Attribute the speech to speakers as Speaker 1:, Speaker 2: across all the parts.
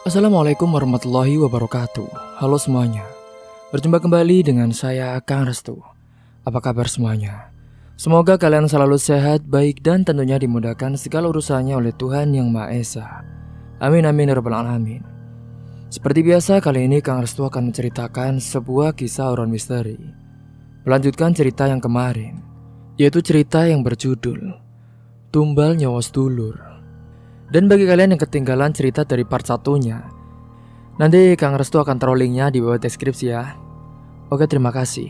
Speaker 1: Assalamualaikum warahmatullahi wabarakatuh. Halo semuanya. Berjumpa kembali dengan saya Kang Restu. Apa kabar semuanya? Semoga kalian selalu sehat, baik dan tentunya dimudahkan segala urusannya oleh Tuhan Yang Maha Esa. Amin amin ya rabbal alamin. Seperti biasa, kali ini Kang Restu akan menceritakan sebuah kisah horor misteri. Melanjutkan cerita yang kemarin, yaitu cerita yang berjudul Tumbal Nyawa Sedulur. Dan bagi kalian yang ketinggalan cerita dari part satunya, nanti Kang Restu akan taruh linknya di bawah deskripsi ya. Oke, terima kasih.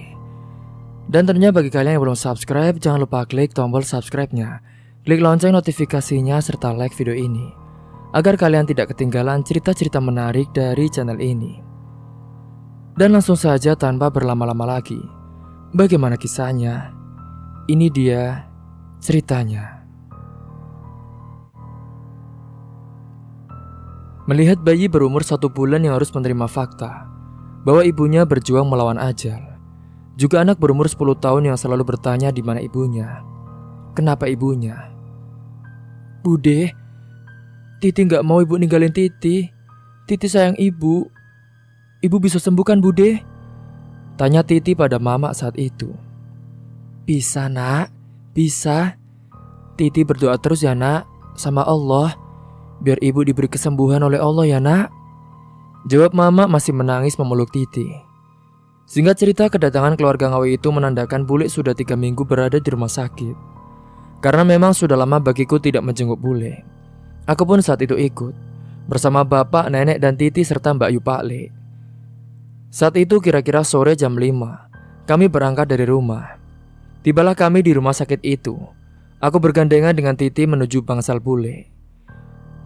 Speaker 1: Dan tentunya bagi kalian yang belum subscribe, jangan lupa klik tombol subscribe-nya, klik lonceng notifikasinya, serta like video ini, agar kalian tidak ketinggalan cerita-cerita menarik dari channel ini. Dan langsung saja tanpa berlama-lama lagi, bagaimana kisahnya? Ini dia ceritanya. Melihat bayi berumur 1 bulan yang harus menerima fakta bahwa ibunya berjuang melawan ajal, juga anak berumur 10 tahun yang selalu bertanya di mana ibunya. Kenapa ibunya? Bude, Titi gak mau ibu ninggalin Titi. Titi sayang ibu. Ibu bisa sembuhkan Bude? Tanya Titi pada mama saat itu. Bisa nak, bisa. Titi berdoa terus ya nak, sama Allah, biar ibu diberi kesembuhan oleh Allah ya nak. Jawab mama masih menangis memeluk Titi. Singkat cerita, kedatangan keluarga Ngawi itu menandakan Bule sudah 3 minggu berada di rumah sakit. Karena memang sudah lama bagiku tidak menjenguk Bule. Aku pun saat itu ikut bersama bapak, nenek dan Titi serta Mbak Yu Pakle. Saat itu kira-kira sore jam 5, kami berangkat dari rumah. Tibalah kami di rumah sakit itu. Aku bergandengan dengan Titi menuju bangsal Bule.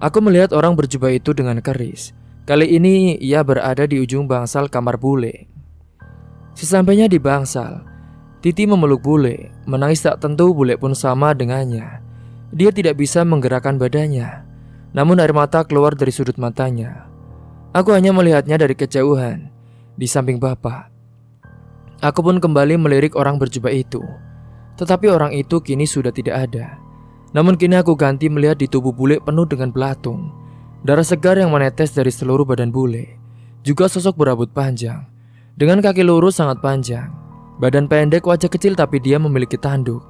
Speaker 1: Aku melihat orang berjubah itu dengan keris. Kali ini ia berada di ujung bangsal kamar Bule. Sesampainya di bangsal, Titi memeluk Bule. Menangis tak tentu Bule pun sama dengannya. Dia tidak bisa menggerakkan badannya, namun air mata keluar dari sudut matanya. Aku hanya melihatnya dari kejauhan, di samping bapak. Aku pun kembali melirik orang berjubah itu. Tetapi orang itu kini sudah tidak ada. Namun kini aku ganti melihat di tubuh Bule penuh dengan belatung, darah segar yang menetes dari seluruh badan Bule. Juga sosok berambut panjang, dengan kaki lurus sangat panjang, badan pendek, wajah kecil tapi dia memiliki tanduk.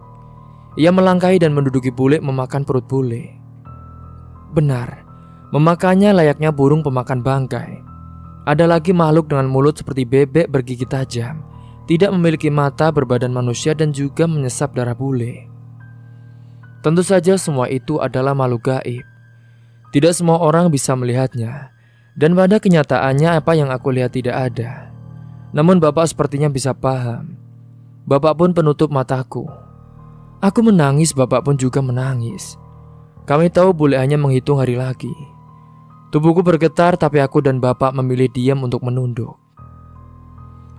Speaker 1: Ia melangkahi dan menduduki Bule, memakan perut Bule. Benar, memakannya layaknya burung pemakan bangkai. Ada lagi makhluk dengan mulut seperti bebek bergigi tajam, tidak memiliki mata, berbadan manusia dan juga menyesap darah Bule. Tentu saja semua itu adalah makhluk gaib. Tidak semua orang bisa melihatnya, dan pada kenyataannya apa yang aku lihat tidak ada. Namun bapak sepertinya bisa paham. Bapak pun penutup mataku. Aku menangis, bapak pun juga menangis. Kami tahu Bule hanya menghitung hari lagi. Tubuhku bergetar tapi aku dan bapak memilih diam untuk menunduk.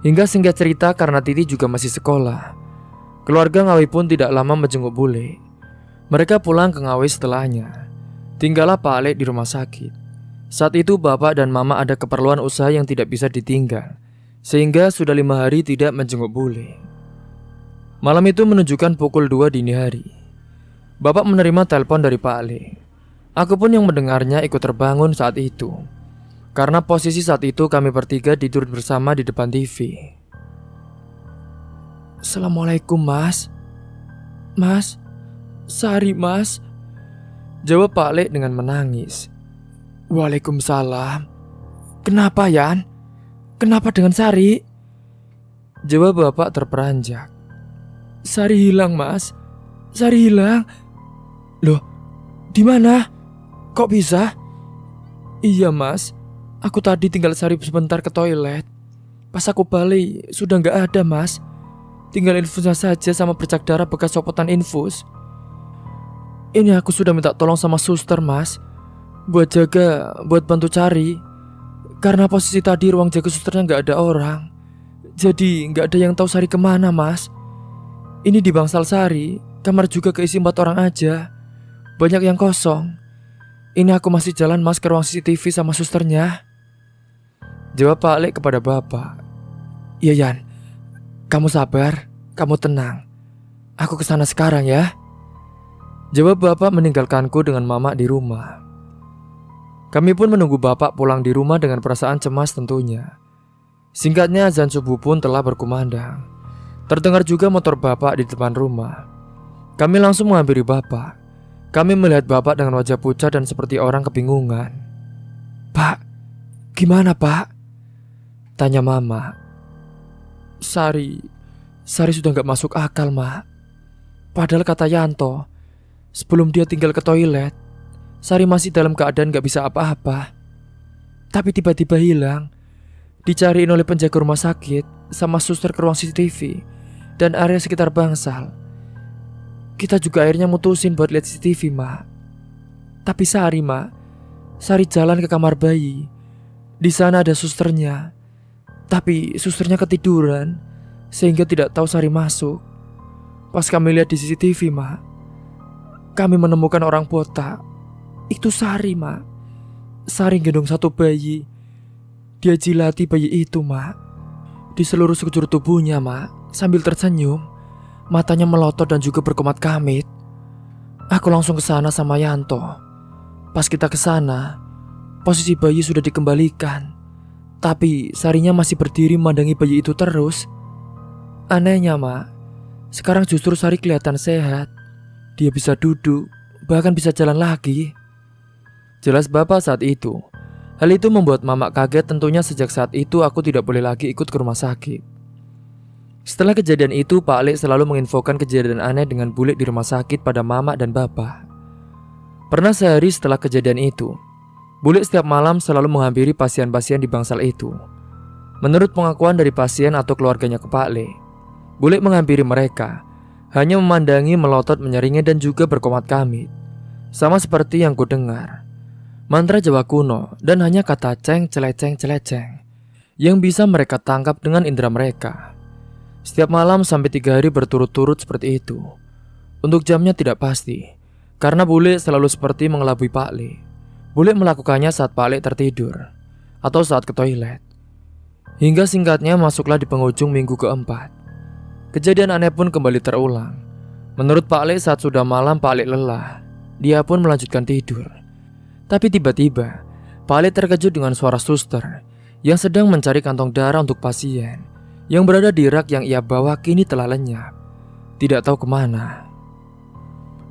Speaker 1: Hingga singkat cerita, karena Titi juga masih sekolah, keluarga Ngawi pun tidak lama menjenguk Bule. Mereka pulang ke Ngawi setelahnya. Tinggallah Pak Alek di rumah sakit. Saat itu bapak dan mama ada keperluan usaha yang tidak bisa ditinggal, sehingga sudah 5 hari tidak menjenguk Bule. Malam itu menunjukkan pukul 2 dini hari. Bapak menerima telepon dari Pak Alek. Aku pun yang mendengarnya ikut terbangun saat itu. Karena posisi saat itu kami bertiga tidur bersama di depan TV. Assalamualaikum mas. Mas, Sari mas, jawab Pak Lek dengan menangis. Waalaikumsalam. Kenapa Yan? Kenapa dengan Sari? Jawab bapak terperanjak. Sari hilang mas. Sari hilang. Loh, di mana? Kok bisa? Iya mas, aku tadi tinggal Sari sebentar ke toilet. Pas aku balik sudah gak ada mas. Tinggal infusnya saja sama bercak darah bekas copotan infus. Ini aku sudah minta tolong sama suster mas, buat jaga, buat bantu cari. Karena posisi tadi ruang jaga susternya gak ada orang, jadi gak ada yang tahu Sari kemana mas. Ini di bangsal Sari, kamar juga keisi 4 orang aja, banyak yang kosong. Ini aku masih jalan mas ke ruang CCTV sama susternya. Jawab Pak Alek kepada bapak. Iya Yan, kamu sabar, kamu tenang. Aku kesana sekarang ya. Jawab bapak meninggalkanku dengan mama di rumah. Kami pun menunggu bapak pulang di rumah dengan perasaan cemas tentunya. Singkatnya azan subuh pun telah berkumandang. Terdengar juga motor bapak di depan rumah. Kami langsung menghampiri bapak. Kami melihat bapak dengan wajah pucat dan seperti orang kebingungan. "Pak, gimana pak?" tanya mama. Sari sudah gak masuk akal, mak. Padahal kata Yanto, sebelum dia tinggal ke toilet, Sari masih dalam keadaan gak bisa apa-apa. Tapi tiba-tiba hilang. Dicariin oleh penjaga rumah sakit sama suster ke ruang CCTV dan area sekitar bangsal. Kita juga akhirnya mutusin buat lihat CCTV, mak. Tapi Sari jalan ke kamar bayi. Di sana ada susternya. Tapi susternya ketiduran sehingga tidak tahu Sari masuk. Pas kami lihat di CCTV, mak, kami menemukan orang botak. Itu Sari, mak. Sari gendong satu bayi. Dia jilati bayi itu, mak, di seluruh sekujur tubuhnya, mak, sambil tersenyum. Matanya melotot dan juga berkomat kamit. Aku langsung ke sana sama Yanto. Pas kita ke sana, posisi bayi sudah dikembalikan. Tapi Sarinya masih berdiri memandangi bayi itu terus. Anehnya, mak, sekarang justru Sari kelihatan sehat. Dia bisa duduk, bahkan bisa jalan lagi. Jelas bapak saat itu. Hal itu membuat mama kaget. Tentunya sejak saat itu aku tidak boleh lagi ikut ke rumah sakit. Setelah kejadian itu, Pak Lek selalu menginfokan kejadian aneh dengan bule di rumah sakit pada mama dan bapak. Pernah sehari setelah kejadian itu, bule setiap malam selalu menghampiri pasien-pasien di bangsal itu. Menurut pengakuan dari pasien atau keluarganya ke Pak Lek, bule menghampiri mereka, hanya memandangi, melotot, menyeringai dan juga berkomat kamit. Sama seperti yang ku dengar. Mantra Jawa kuno dan hanya kata ceng celeceng celeceng yang bisa mereka tangkap dengan indera mereka. Setiap malam sampai 3 hari berturut-turut seperti itu. Untuk jamnya tidak pasti, karena bule selalu seperti mengelabui Pak Le. Bule melakukannya saat Pak Le tertidur atau saat ke toilet. Hingga singkatnya masuklah di penghujung minggu keempat. Kejadian aneh pun kembali terulang. Menurut Pak Le, saat sudah malam Pak Le lelah. Dia pun melanjutkan tidur. Tapi tiba-tiba Pak Le terkejut dengan suara suster yang sedang mencari kantong darah untuk pasien yang berada di rak yang ia bawa kini telah lenyap. Tidak tahu kemana.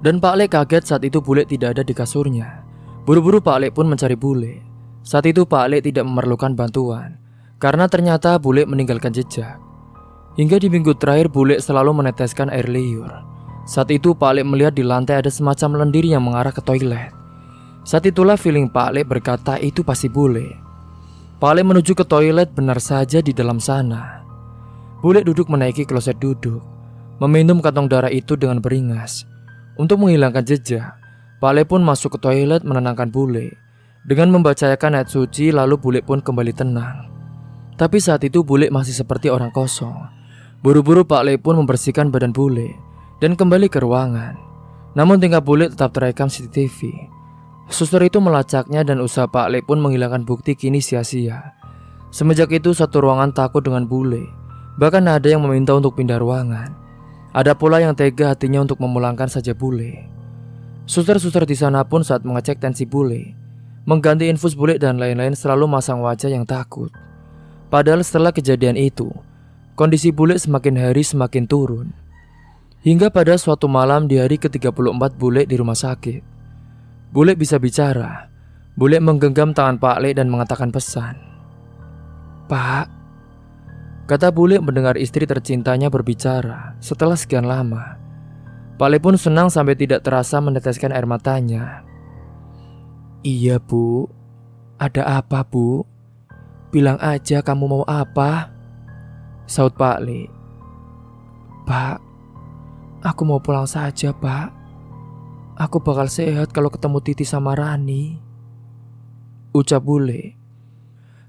Speaker 1: Dan Pak Le kaget saat itu bule tidak ada di kasurnya. Buru-buru Pak Le pun mencari bule. Saat itu Pak Le tidak memerlukan bantuan karena ternyata bule meninggalkan jejak. Hingga di minggu terakhir bule selalu meneteskan air liur. Saat itu Pak Le melihat di lantai ada semacam lendir yang mengarah ke toilet. Saat itulah feeling Pak Le berkata itu pasti bule. Pak Le menuju ke toilet, benar saja di dalam sana. Bule duduk menaiki kloset duduk, meminum kantong darah itu dengan beringas. Untuk menghilangkan jejak, Pak Le pun masuk ke toilet menenangkan bule. Dengan membacakan ayat suci, lalu bule pun kembali tenang. Tapi saat itu bule masih seperti orang kosong. Buru-buru Pak Le pun membersihkan badan bule dan kembali ke ruangan. Namun tingkah bule tetap terekam CCTV. Suster itu melacaknya dan usaha Pak Le pun menghilangkan bukti kini sia-sia. Semenjak itu satu ruangan takut dengan bule. Bahkan ada yang meminta untuk pindah ruangan. Ada pula yang tega hatinya untuk memulangkan saja bule. Suster-suster di sana pun saat mengecek tensi bule, mengganti infus bule dan lain-lain selalu masang wajah yang takut. Padahal setelah kejadian itu, kondisi bule semakin hari semakin turun. Hingga pada suatu malam di hari ke-34 bule di rumah sakit, bule bisa bicara. Bule menggenggam tangan Pak Le dan mengatakan pesan. "Pak," kata bule mendengar istri tercintanya berbicara setelah sekian lama. Pak Le pun senang sampai tidak terasa meneteskan air matanya. "Iya bu, ada apa bu? Bilang aja kamu mau apa?" saut Pak Le. "Pak, aku mau pulang saja pak. Aku bakal sehat kalau ketemu Titi sama Rani," ucap bule.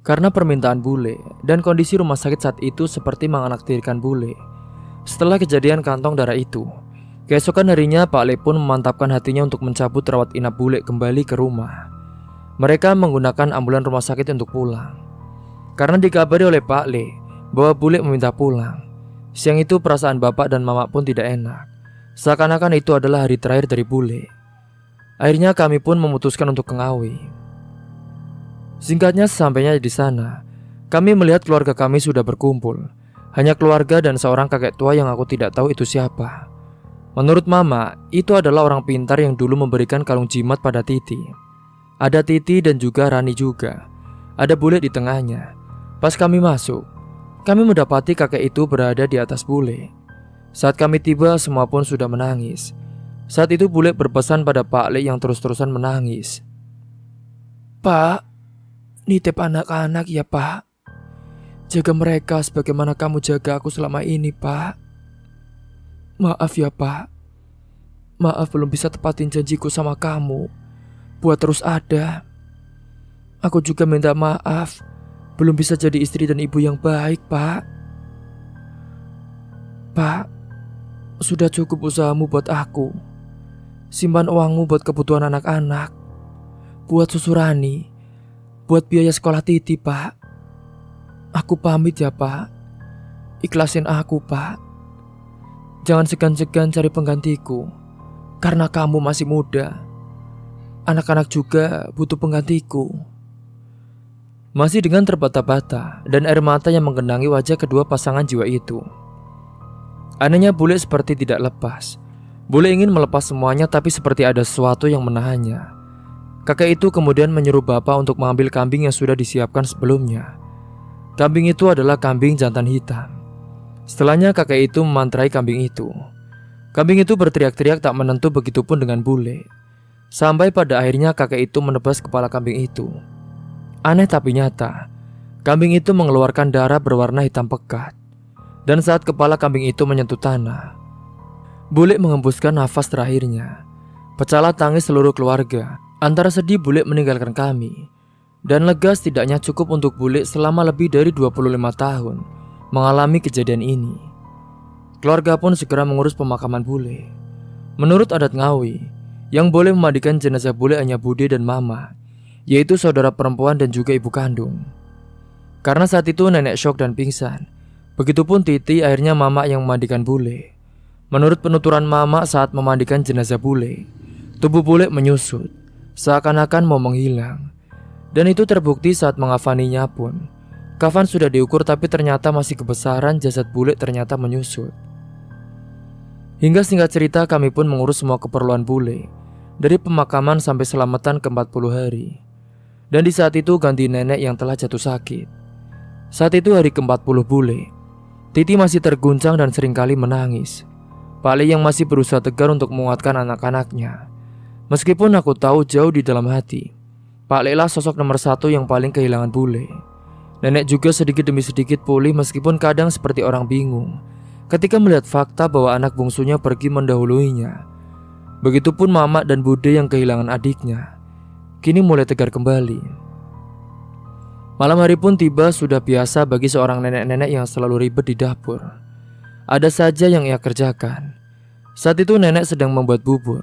Speaker 1: Karena permintaan bule dan kondisi rumah sakit saat itu seperti menganaktirkan bule. Setelah kejadian kantong darah itu, keesokan harinya Pak Le pun memantapkan hatinya untuk mencabut rawat inap bule kembali ke rumah. Mereka menggunakan ambulan rumah sakit untuk pulang. Karena dikabari oleh Pak Le bahwa bule meminta pulang. Siang itu perasaan bapak dan mama pun tidak enak. Seakan-akan itu adalah hari terakhir dari bule. Akhirnya kami pun memutuskan untuk ke Ngawi. Singkatnya, sesampainya di sana, kami melihat keluarga kami sudah berkumpul. Hanya keluarga dan seorang kakek tua yang aku tidak tahu itu siapa. Menurut Mama, itu adalah orang pintar yang dulu memberikan kalung jimat pada Titi. Ada Titi dan juga Rani juga. Ada bule di tengahnya. Pas kami masuk, kami mendapati kakek itu berada di atas bule. Saat kami tiba, semua pun sudah menangis. Saat itu bule berpesan pada Pak Le yang terus-terusan menangis. "Pak, nitip anak-anak ya Pak. Jaga mereka sebagaimana kamu jaga aku selama ini Pak. Maaf ya Pak. Maaf belum bisa tepatin janjiku sama kamu buat terus ada. Aku juga minta maaf belum bisa jadi istri dan ibu yang baik Pak. Pak, sudah cukup usahamu buat aku. Simpan uangmu buat kebutuhan anak-anak, buat susu Rani, buat biaya sekolah Titi Pak. Aku pamit ya Pak. Ikhlasin aku Pak. Jangan segan-segan cari penggantiku, karena kamu masih muda. Anak-anak juga butuh penggantiku." Masih dengan terbata-bata dan air mata yang menggenangi wajah kedua pasangan jiwa itu. Anehnya bule seperti tidak lepas. Bule ingin melepas semuanya, tapi seperti ada sesuatu yang menahannya. Kakek itu kemudian menyuruh bapak untuk mengambil kambing yang sudah disiapkan sebelumnya. Kambing itu adalah kambing jantan hitam. Setelahnya kakek itu memantrai kambing itu. Kambing itu berteriak-teriak tak menentu, begitupun dengan bule. Sampai pada akhirnya kakek itu menebas kepala kambing itu. Aneh tapi nyata, kambing itu mengeluarkan darah berwarna hitam pekat. Dan saat kepala kambing itu menyentuh tanah, bule mengembuskan nafas terakhirnya. Pecahlah tangis seluruh keluarga. Antara sedih bule meninggalkan kami, dan lega setidaknya cukup untuk bule selama lebih dari 25 tahun mengalami kejadian ini. Keluarga pun segera mengurus pemakaman bule. Menurut adat Ngawi, yang boleh memandikan jenazah bule hanya bude dan mama, yaitu saudara perempuan dan juga ibu kandung. Karena saat itu nenek syok dan pingsan. Begitupun Titi, akhirnya mama yang memandikan bule. Menurut penuturan mama saat memandikan jenazah bule, tubuh bule menyusut, seakan-akan mau menghilang. Dan itu terbukti saat mengafaninya pun. Kafan sudah diukur tapi ternyata masih kebesaran, jasad bule ternyata menyusut. Hingga singkat cerita kami pun mengurus semua keperluan bule, dari pemakaman sampai selamatan ke 40 hari. Dan di saat itu ganti nenek yang telah jatuh sakit. Saat itu hari ke-40 bule. Titi masih terguncang dan seringkali menangis. Pak Le yang masih berusaha tegar untuk menguatkan anak-anaknya. Meskipun aku tahu jauh di dalam hati, Pak Le lah sosok nomor satu yang paling kehilangan bule. Nenek juga sedikit demi sedikit pulih, meskipun kadang seperti orang bingung ketika melihat fakta bahwa anak bungsunya pergi mendahuluinya. Begitupun mama dan bude yang kehilangan adiknya, kini mulai tegar kembali. Malam hari pun tiba, sudah biasa bagi seorang nenek-nenek yang selalu ribet di dapur. Ada saja yang ia kerjakan. Saat itu nenek sedang membuat bubur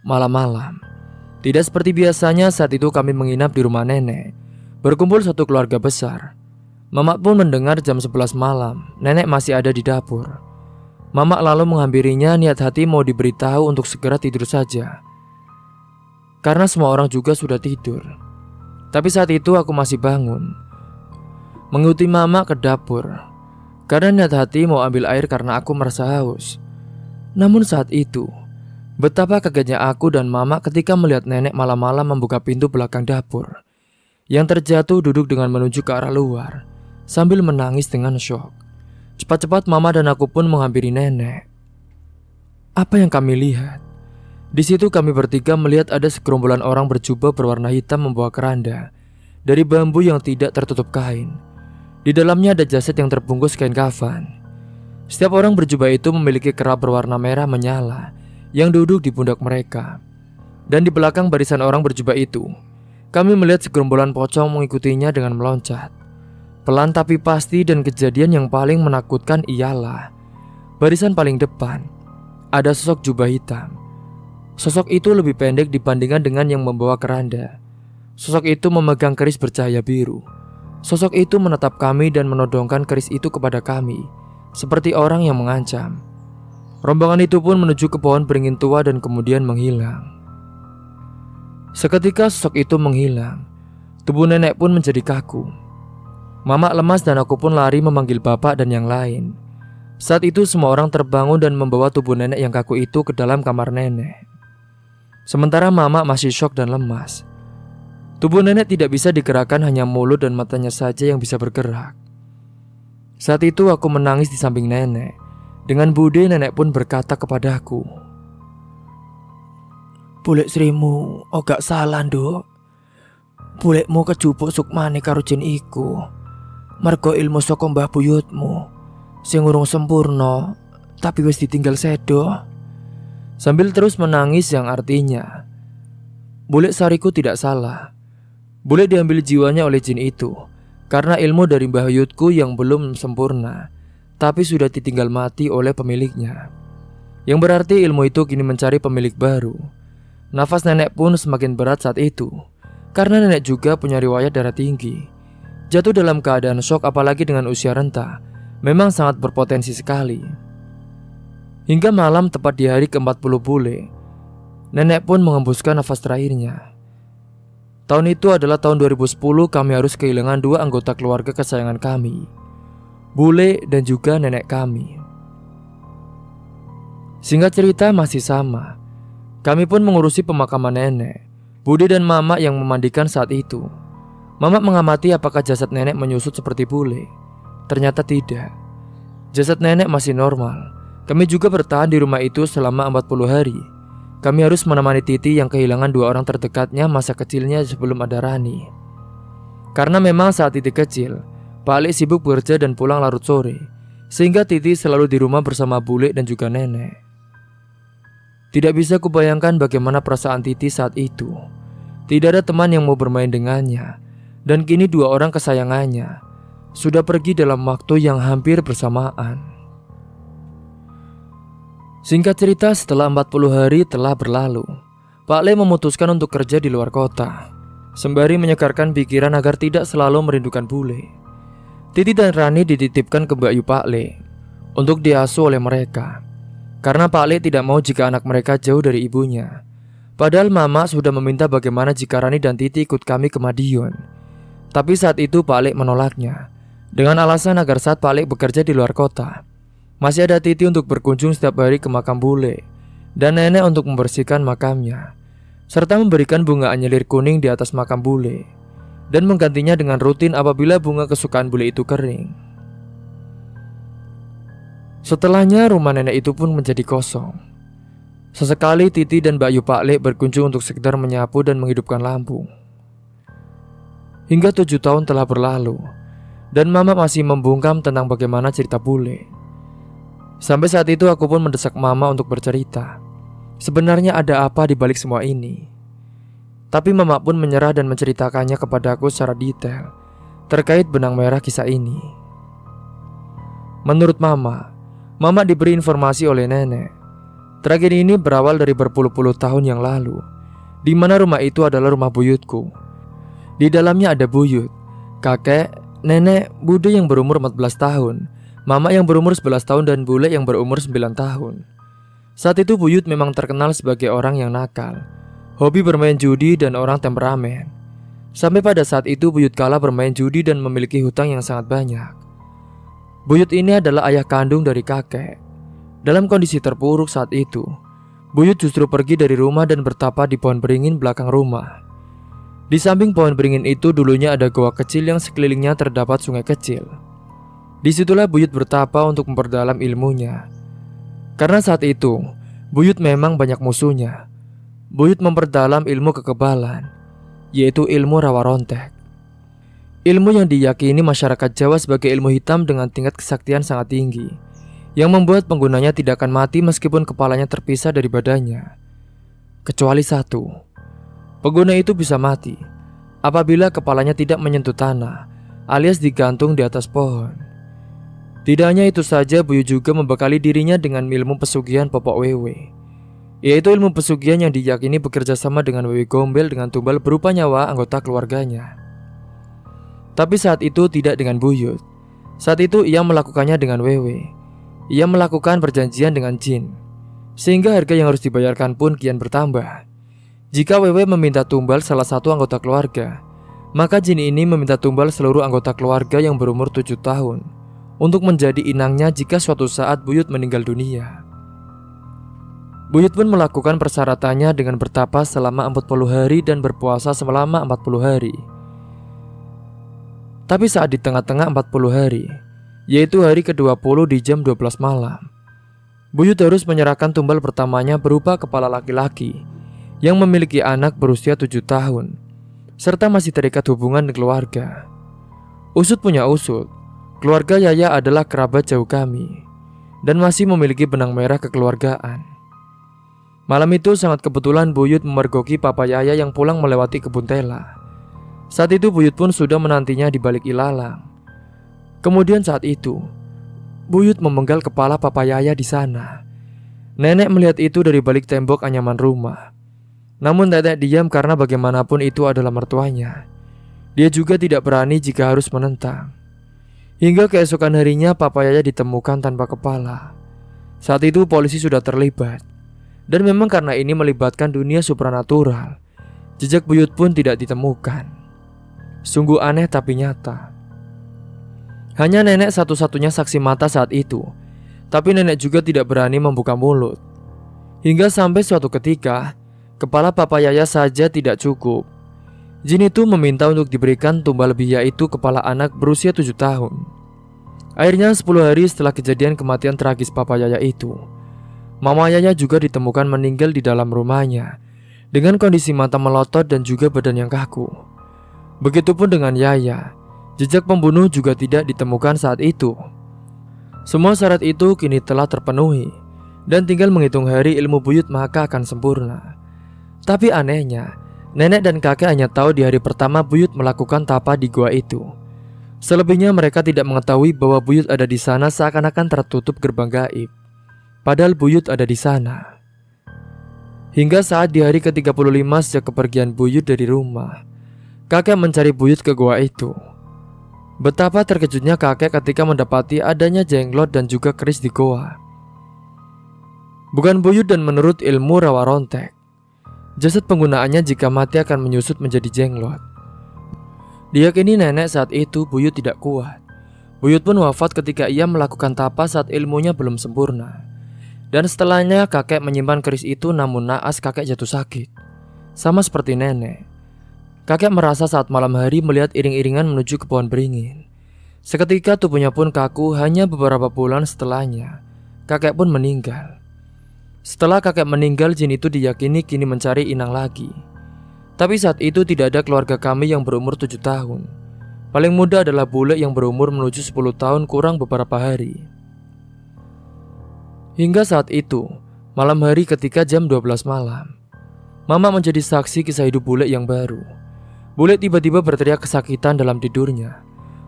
Speaker 1: malam-malam. Tidak seperti biasanya, saat itu kami menginap di rumah nenek. Berkumpul satu keluarga besar. Mamak pun mendengar jam 11 malam nenek masih ada di dapur. Mamak lalu menghampirinya, niat hati mau diberitahu untuk segera tidur saja, karena semua orang juga sudah tidur. Tapi saat itu aku masih bangun, mengikuti Mamak ke dapur, karena niat hati mau ambil air karena aku merasa haus. Namun saat itu, betapa kagetnya aku dan Mamak ketika melihat nenek malam-malam membuka pintu belakang dapur. Yang terjatuh duduk dengan menuju ke arah luar, sambil menangis dengan syok. Cepat-cepat mama dan aku pun menghampiri nenek. Apa yang kami lihat? Di situ kami bertiga melihat ada segerombolan orang berjubah berwarna hitam membawa keranda dari bambu yang tidak tertutup kain. Di dalamnya ada jasad yang terbungkus kain kafan. Setiap orang berjubah itu memiliki kera berwarna merah menyala yang duduk di pundak mereka. Dan di belakang barisan orang berjubah itu, kami melihat segerombolan pocong mengikutinya dengan meloncat. Pelan tapi pasti, dan kejadian yang paling menakutkan ialah barisan paling depan ada sosok jubah hitam. Sosok itu lebih pendek dibandingkan dengan yang membawa keranda. Sosok itu memegang keris bercahaya biru. Sosok itu menatap kami dan menodongkan keris itu kepada kami, seperti orang yang mengancam. Rombongan itu pun menuju ke pohon beringin tua dan kemudian menghilang. Seketika sosok itu menghilang. Tubuh nenek pun menjadi kaku. Mama lemas dan aku pun lari memanggil bapak dan yang lain. Saat itu semua orang terbangun dan membawa tubuh nenek yang kaku itu ke dalam kamar nenek. Sementara mama masih syok dan lemas. Tubuh nenek tidak bisa digerakkan, hanya mulut dan matanya saja yang bisa bergerak. Saat itu aku menangis di samping nenek. Dengan bude nenek pun berkata kepadaku, "Bulek Srimu, gak salah nduk. Bulekmu kejupuk sukmane karo jin iku. Mergo ilmu saka mbah buyutmu sing urung sempurna, tapi wis ditinggal sedo." Sambil terus menangis yang artinya, Bulek Sariku tidak salah. Bulek diambil jiwanya oleh jin itu karena ilmu dari mbah buyutku yang belum sempurna, tapi sudah ditinggal mati oleh pemiliknya. Yang berarti ilmu itu kini mencari pemilik baru. Nafas nenek pun semakin berat saat itu, karena nenek juga punya riwayat darah tinggi. Jatuh dalam keadaan shock apalagi dengan usia renta memang sangat berpotensi sekali. Hingga malam tepat di hari ke-40 bule, nenek pun mengembuskan nafas terakhirnya. Tahun itu adalah tahun 2010, kami harus kehilangan dua anggota keluarga kesayangan kami, bule dan juga nenek kami. Singkat cerita masih sama. Kami pun mengurusi pemakaman nenek. Bude dan mama yang memandikan saat itu. Mama mengamati apakah jasad nenek menyusut seperti bule. Ternyata tidak. Jasad nenek masih normal. Kami juga bertahan di rumah itu selama 40 hari. Kami harus menemani Titi yang kehilangan dua orang terdekatnya masa kecilnya sebelum ada Rani. Karena memang saat Titi kecil, Pak Ali sibuk bekerja dan pulang larut sore, sehingga Titi selalu di rumah bersama bule dan juga nenek. Tidak bisa kubayangkan bagaimana perasaan Titi saat itu. Tidak ada teman yang mau bermain dengannya. Dan kini dua orang kesayangannya sudah pergi dalam waktu yang hampir bersamaan. Singkat cerita, setelah 40 hari telah berlalu, Pak Le memutuskan untuk kerja di luar kota, sembari menyegarkan pikiran agar tidak selalu merindukan bule. Titi dan Rani dititipkan ke Mbak Yu Pak Le untuk diasuh oleh mereka, karena Pak Le tidak mau jika anak mereka jauh dari ibunya. Padahal Mama sudah meminta bagaimana jika Rani dan Titi ikut kami ke Madiun. Tapi saat itu Pak Le menolaknya, dengan alasan agar saat Pak Le bekerja di luar kota, masih ada Titi untuk berkunjung setiap hari ke makam bule dan nenek untuk membersihkan makamnya, serta memberikan bunga anyelir kuning di atas makam bule dan menggantinya dengan rutin apabila bunga kesukaan bule itu kering. Setelahnya rumah nenek itu pun menjadi kosong. Sesekali Titi dan Mbak Yu Pak Le berkunjung untuk sekedar menyapu dan menghidupkan lampu. Hingga 7 tahun telah berlalu dan Mama masih membungkam tentang bagaimana cerita bule. Sampai saat itu aku pun mendesak Mama untuk bercerita. Sebenarnya ada apa di balik semua ini? Tapi Mama pun menyerah dan menceritakannya kepadaku secara detail terkait benang merah kisah ini. Menurut Mama diberi informasi oleh nenek. Tragedi ini berawal dari berpuluh-puluh tahun yang lalu, di mana rumah itu adalah rumah buyutku. Di dalamnya ada buyut, kakek, nenek, bude yang berumur 14 tahun, Mama yang berumur 11 tahun dan bule yang berumur 9 tahun. Saat itu buyut memang terkenal sebagai orang yang nakal, hobi bermain judi dan orang temperamen. Sampai pada saat itu buyut kalah bermain judi dan memiliki hutang yang sangat banyak. Buyut ini adalah ayah kandung dari kakek. Dalam kondisi terpuruk saat itu, buyut justru pergi dari rumah dan bertapa di pohon beringin belakang rumah. Di samping pohon beringin itu dulunya ada goa kecil yang sekelilingnya terdapat sungai kecil. Disitulah buyut bertapa untuk memperdalam ilmunya. Karena saat itu, buyut memang banyak musuhnya. Buyut memperdalam ilmu kekebalan, yaitu ilmu rawa rontek. Ilmu yang diyakini masyarakat Jawa sebagai ilmu hitam dengan tingkat kesaktian sangat tinggi, yang membuat penggunanya tidak akan mati meskipun kepalanya terpisah dari badannya. Kecuali satu. Pengguna itu bisa mati apabila kepalanya tidak menyentuh tanah alias digantung di atas pohon. Tidak hanya itu saja, buyut juga membekali dirinya dengan ilmu pesugihan Popok Wewe, yaitu ilmu pesugihan yang diyakini bekerja sama dengan Wewe Gombel dengan tumbal berupa nyawa anggota keluarganya. Tapi saat itu tidak dengan buyut. Saat itu ia melakukannya dengan Wewe. Ia melakukan perjanjian dengan jin, sehingga harga yang harus dibayarkan pun kian bertambah. Jika Wewe meminta tumbal salah satu anggota keluarga, Maka jin ini meminta tumbal seluruh anggota keluarga yang berumur 7 tahun untuk menjadi inangnya jika suatu saat Buyut meninggal dunia. Buyut pun melakukan persyaratannya dengan bertapa selama 40 hari dan berpuasa selama 40 hari. Tapi saat di tengah-tengah 40 hari, yaitu hari ke-20 di jam 12 malam, Buyut harus menyerahkan tumbal pertamanya berupa kepala laki-laki yang memiliki anak berusia 7 tahun serta masih terikat hubungan keluarga. Usut punya usut, keluarga Yaya adalah kerabat jauh kami dan masih memiliki benang merah kekeluargaan. Malam itu sangat kebetulan Buyut memergoki Papa Yaya yang pulang melewati kebun tela. Saat itu Buyut pun sudah menantinya di balik ilalang. Kemudian saat itu Buyut memenggal kepala Papa Yaya di sana. Nenek melihat itu dari balik tembok anyaman rumah. Namun Nenek diam karena bagaimanapun itu adalah mertuanya. Dia juga tidak berani jika harus menentang. Hingga keesokan harinya Papa Yaya ditemukan tanpa kepala. Saat itu polisi sudah terlibat. Dan memang karena ini melibatkan dunia supranatural, jejak Buyut pun tidak ditemukan. Sungguh aneh tapi nyata. Hanya nenek satu-satunya saksi mata saat itu. Tapi nenek juga tidak berani membuka mulut. Hingga sampai suatu ketika, kepala Papa Yaya saja tidak cukup. Jin itu meminta untuk diberikan tumbal lebih, yaitu kepala anak berusia 7 tahun. Akhirnya 10 hari setelah kejadian kematian tragis Papa Yaya itu, Mama Yaya juga ditemukan meninggal di dalam rumahnya dengan kondisi mata melotot dan juga badan yang kaku. Begitupun dengan Yaya, jejak pembunuh juga tidak ditemukan saat itu. Semua syarat itu kini telah terpenuhi dan tinggal menghitung hari ilmu Buyut maka akan sempurna. Tapi anehnya, nenek dan kakek hanya tahu di hari pertama Buyut melakukan tapa di gua itu. Selebihnya mereka tidak mengetahui bahwa Buyut ada di sana, seakan-akan tertutup gerbang gaib. Padahal Buyut ada di sana. Hingga saat di hari ke-35 sejak kepergian Buyut dari rumah, kakek mencari Buyut ke gua itu. Betapa terkejutnya kakek ketika mendapati adanya jenglot dan juga keris di goa. Bukan Buyut dan menurut ilmu rawa rontek, jasad penggunaannya jika mati akan menyusut menjadi jenglot. Diyakini nenek saat itu Buyut tidak kuat. Buyut pun wafat ketika ia melakukan tapa saat ilmunya belum sempurna. Dan setelahnya kakek menyimpan keris itu, namun naas kakek jatuh sakit. Sama seperti nenek, kakek merasa saat malam hari melihat iring-iringan menuju ke pohon beringin. Seketika tubuhnya pun kaku. Hanya beberapa bulan setelahnya kakek pun meninggal. Setelah kakek meninggal, jin itu diyakini kini mencari inang lagi. Tapi saat itu tidak ada keluarga kami yang berumur 7 tahun. Paling muda adalah bule yang berumur menuju 10 tahun kurang beberapa hari. Hingga saat itu, malam hari ketika jam 12 malam, Mama menjadi saksi kisah hidup bule yang baru. Bule tiba-tiba berteriak kesakitan dalam tidurnya.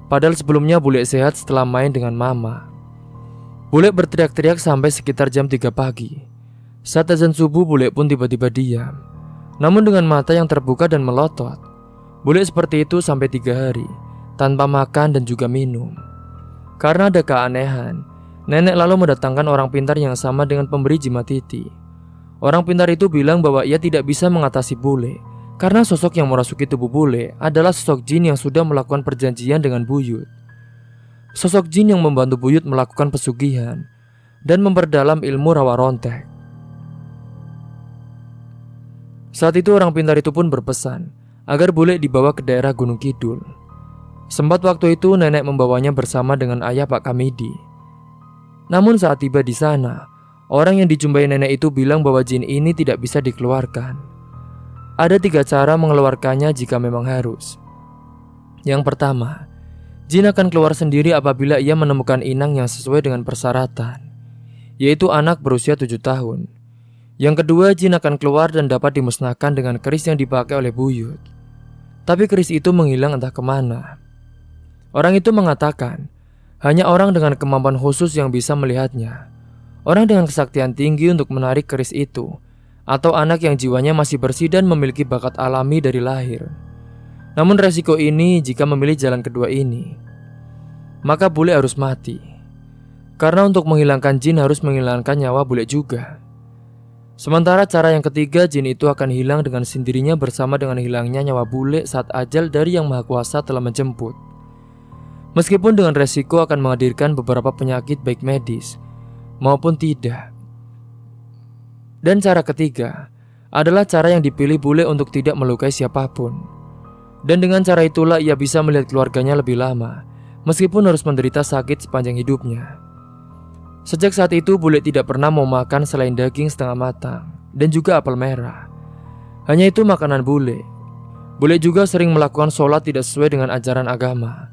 Speaker 1: Padahal sebelumnya bule sehat setelah main dengan Mama. Bule berteriak-teriak sampai sekitar jam 3 pagi. Saat azan subuh, bule pun tiba-tiba diam. Namun dengan mata yang terbuka dan melotot. Bule seperti itu sampai 3 hari, tanpa makan dan juga minum. Karena ada keanehan, nenek lalu mendatangkan orang pintar yang sama dengan pemberi jimatiti. Orang pintar itu bilang bahwa ia tidak bisa mengatasi bule, karena sosok yang merasuki tubuh bule adalah sosok jin yang sudah melakukan perjanjian dengan Buyut. Sosok jin yang membantu Buyut melakukan pesugihan dan memperdalam ilmu rawa rontek. Saat itu orang pintar itu pun berpesan agar bule dibawa ke daerah Gunung Kidul. Sempat waktu itu nenek membawanya bersama dengan ayah Pak Kamidi. Namun saat tiba di sana, orang yang dijumpai nenek itu bilang bahwa jin ini tidak bisa dikeluarkan. Ada 3 cara mengeluarkannya jika memang harus. Yang pertama, jin akan keluar sendiri apabila ia menemukan inang yang sesuai dengan persyaratan, yaitu anak berusia 7 tahun. Yang kedua, jin akan keluar dan dapat dimusnahkan dengan keris yang dipakai oleh Buyut. Tapi keris itu menghilang entah kemana. Orang itu mengatakan, hanya orang dengan kemampuan khusus yang bisa melihatnya. Orang dengan kesaktian tinggi untuk menarik keris itu, atau anak yang jiwanya masih bersih dan memiliki bakat alami dari lahir. Namun resiko ini jika memilih jalan kedua ini, maka bule harus mati. Karena untuk menghilangkan jin harus menghilangkan nyawa bule juga. Sementara cara yang ketiga, jin itu akan hilang dengan sendirinya bersama dengan hilangnya nyawa bule saat ajal dari Yang Maha Kuasa telah menjemput. Meskipun dengan resiko akan menghadirkan beberapa penyakit baik medis maupun tidak. Dan cara ketiga adalah cara yang dipilih bule untuk tidak melukai siapapun. Dan dengan cara itulah ia bisa melihat keluarganya lebih lama, meskipun harus menderita sakit sepanjang hidupnya. Sejak saat itu bule tidak pernah mau makan selain daging setengah matang dan juga apel merah. Hanya itu makanan bule. Bule juga sering melakukan sholat tidak sesuai dengan ajaran agama,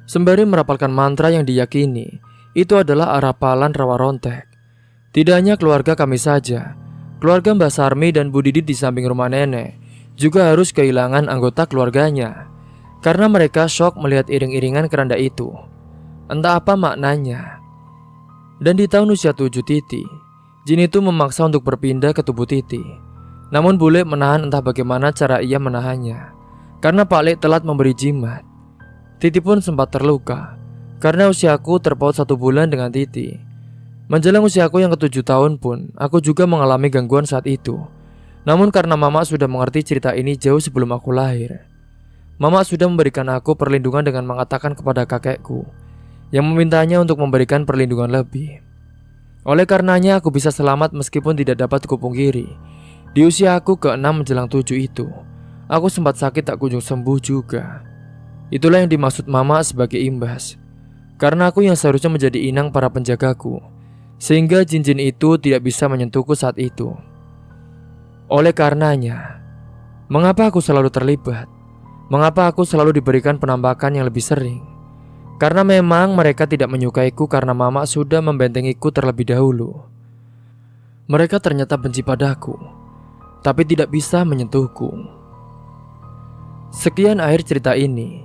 Speaker 1: sembari merapalkan mantra yang diyakini itu adalah arapalan rawa rontek. Tidak hanya keluarga kami saja, keluarga Mbak Sarmi dan Bu Didit di samping rumah nenek juga harus kehilangan anggota keluarganya karena mereka syok melihat iring-iringan keranda itu. Entah apa maknanya. Dan di tahun usia 7 Titi, jin itu memaksa untuk berpindah ke tubuh Titi. Namun bule menahan, entah bagaimana cara ia menahannya, karena Pak Lek telat memberi jimat. Titi pun sempat terluka karena usiaku terpaut 1 bulan dengan Titi. Menjelang usiaku yang ke-7 tahun pun, aku juga mengalami gangguan saat itu. Namun karena mama sudah mengerti cerita ini jauh sebelum aku lahir, mama sudah memberikan aku perlindungan dengan mengatakan kepada kakekku yang memintanya untuk memberikan perlindungan lebih. Oleh karenanya aku bisa selamat meskipun tidak dapat kupungkiri, di usia aku ke-6 menjelang 7 itu, aku sempat sakit tak kunjung sembuh juga. Itulah yang dimaksud mama sebagai imbas. Karena aku yang seharusnya menjadi inang para penjagaku, sehingga jin-jin itu tidak bisa menyentuhku saat itu. Oleh karenanya, mengapa aku selalu terlibat? Mengapa aku selalu diberikan penampakan yang lebih sering? Karena memang mereka tidak menyukaiku karena mama sudah membentengiku terlebih dahulu. Mereka ternyata benci padaku, tapi tidak bisa menyentuhku. Sekian akhir cerita ini.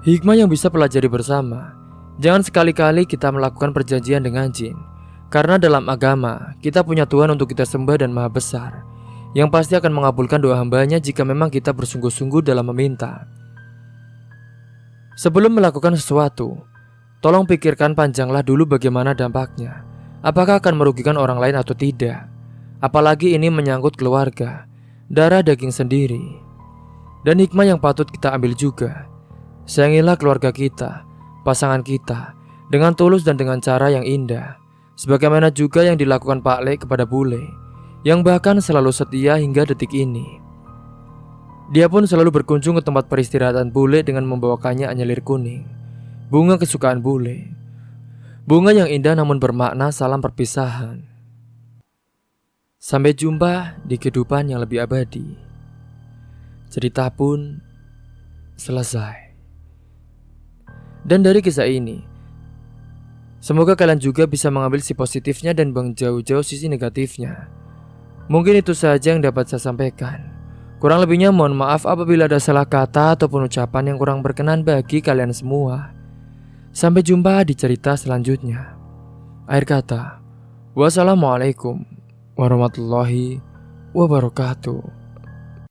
Speaker 1: Hikmah yang bisa pelajari bersama, jangan sekali-kali kita melakukan perjanjian dengan jin. Karena dalam agama, kita punya Tuhan untuk kita sembah dan Maha Besar, yang pasti akan mengabulkan doa hambanya jika memang kita bersungguh-sungguh dalam meminta. Sebelum melakukan sesuatu, tolong pikirkan panjanglah dulu bagaimana dampaknya. Apakah akan merugikan orang lain atau tidak? Apalagi ini menyangkut keluarga, darah daging sendiri. Dan hikmah yang patut kita ambil juga, sayangilah keluarga kita, pasangan kita, dengan tulus dan dengan cara yang indah. Sebagaimana juga yang dilakukan Pak Lek kepada bule, yang bahkan selalu setia hingga detik ini. Dia pun selalu berkunjung ke tempat peristirahatan bule dengan membawakannya anyelir kuning, bunga kesukaan bule. Bunga yang indah namun bermakna salam perpisahan. Sampai jumpa di kehidupan yang lebih abadi. Cerita pun selesai. Dan dari kisah ini, semoga kalian juga bisa mengambil si positifnya dan buang jauh-jauh sisi negatifnya. Mungkin itu saja yang dapat saya sampaikan. Kurang lebihnya mohon maaf apabila ada salah kata ataupun ucapan yang kurang berkenan bagi kalian semua. Sampai jumpa di cerita selanjutnya. Akhir kata, wassalamualaikum warahmatullahi wabarakatuh.